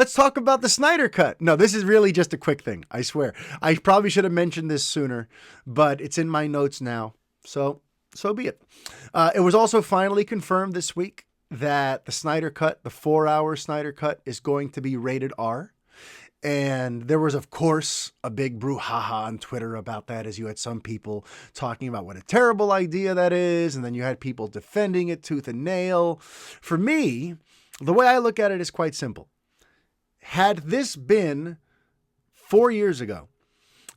let's talk about the Snyder Cut. No, this is really just a quick thing, I swear. I probably should have mentioned this sooner, but it's in my notes now. So be it. It was also finally confirmed this week that the Snyder Cut, the 4-hour Snyder Cut, is going to be rated R. And there was, of course, a big brouhaha on Twitter about that, as you had some people talking about what a terrible idea that is. And then you had people defending it tooth and nail. For me, the way I look at it is quite simple. Had this been 4 years ago,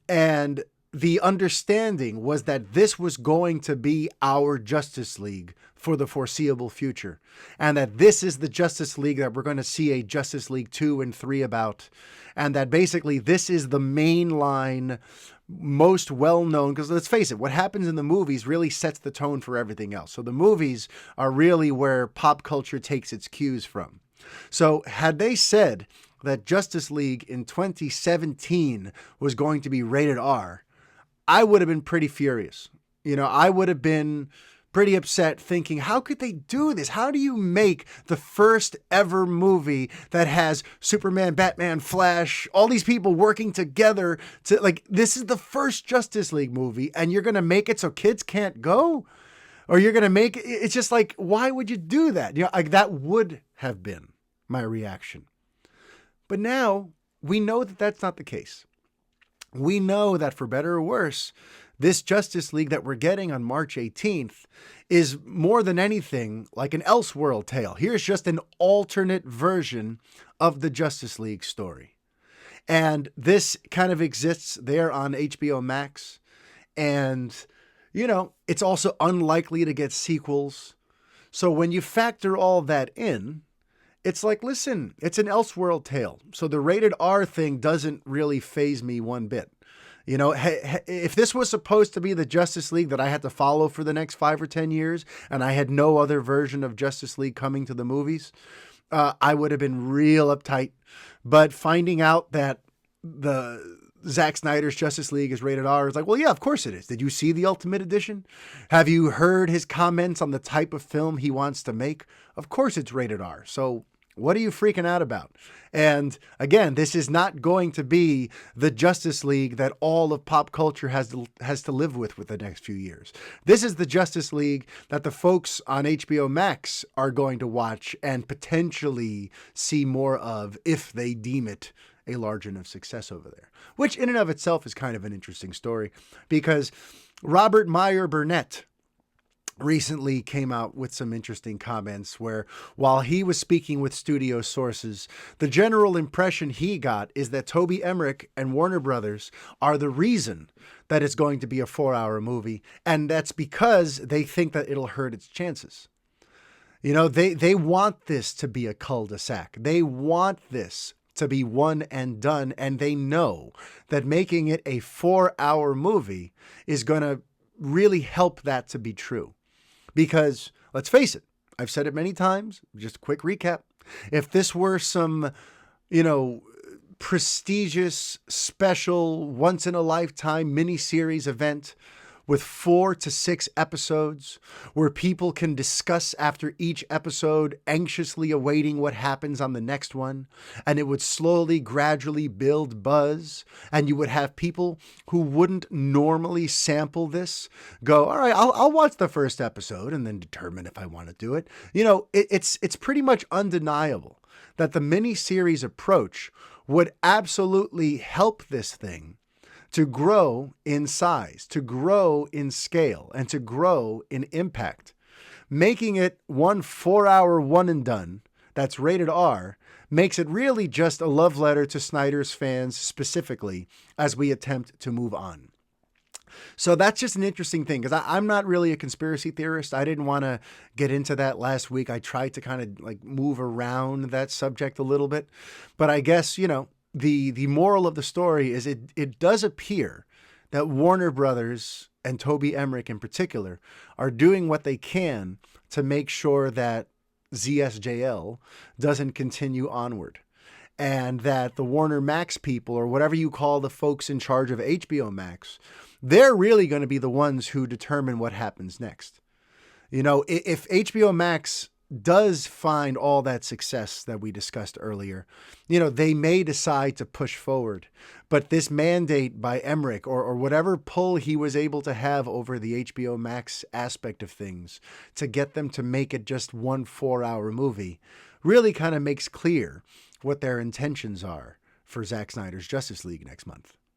and the understanding was that this was going to be our Justice League for the foreseeable future, and that this is the Justice League that we're going to see a Justice League 2 and 3 about, and that basically this is the mainline, most well-known, because let's face it, what happens in the movies really sets the tone for everything else. So the movies are really where pop culture takes its cues from. So had they said that Justice League in 2017 was going to be rated R, I would have been pretty furious. I would have been pretty upset thinking, how could they do this? How do you make the first ever movie that has Superman, Batman, Flash, all these people working together to this is the first Justice League movie, and you're going to make it so kids can't go? Or you're going to make it's just like, why would you do that? That would have been my reaction. But now we know that that's not the case. We know that for better or worse, this Justice League that we're getting on March 18th is more than anything like an Elseworld tale. Here's just an alternate version of the Justice League story. And this kind of exists there on HBO Max. And, it's also unlikely to get sequels. So when you factor all that in, it's like, listen, it's an Elseworld tale. So the rated R thing doesn't really faze me one bit. If this was supposed to be the Justice League that I had to follow for the next 5 or 10 years, and I had no other version of Justice League coming to the movies, I would have been real uptight. But finding out that the Zack Snyder's Justice League is rated R is like, well, yeah, of course it is. Did you see the Ultimate Edition? Have you heard his comments on the type of film he wants to make? Of course it's rated R. So what are you freaking out about? And again, this is not going to be the Justice League that all of pop culture has to live with the next few years. This is the Justice League that the folks on HBO Max are going to watch and potentially see more of if they deem it a large enough success over there, which in and of itself is kind of an interesting story, because Robert Meyer Burnett recently came out with some interesting comments where, while he was speaking with studio sources, the general impression he got is that Toby Emmerich and Warner Brothers are the reason that it's going to be a 4-hour movie. And that's because they think that it'll hurt its chances. They want this to be a cul-de-sac. They want this to be one and done. And they know that making it a 4-hour movie is going to really help that to be true. Because, let's face it, I've said it many times, just a quick recap. If this were some, prestigious, special, once-in-a-lifetime miniseries event with 4 to 6 episodes where people can discuss after each episode, anxiously awaiting what happens on the next one, and it would slowly, gradually build buzz, and you would have people who wouldn't normally sample this go, all right, I'll watch the first episode and then determine if I want to do it. It's pretty much undeniable that the miniseries approach would absolutely help this thing to grow in size, to grow in scale, and to grow in impact. Making it one 4-hour one and done that's rated R makes it really just a love letter to Snyder's fans specifically as we attempt to move on. So that's just an interesting thing, because I'm not really a conspiracy theorist. I didn't want to get into that last week. I tried to kind of move around that subject a little bit, but I guess, the moral of the story is it does appear that Warner Brothers and Toby Emmerich in particular are doing what they can to make sure that ZSJL doesn't continue onward, and that the Warner Max people, or whatever you call the folks in charge of HBO Max, they're really going to be the ones who determine what happens next. If HBO Max does find all that success that we discussed earlier, they may decide to push forward. But this mandate by Emmerich or whatever pull he was able to have over the HBO Max aspect of things to get them to make it just 1 4-hour movie really kind of makes clear what their intentions are for Zack Snyder's Justice League next month.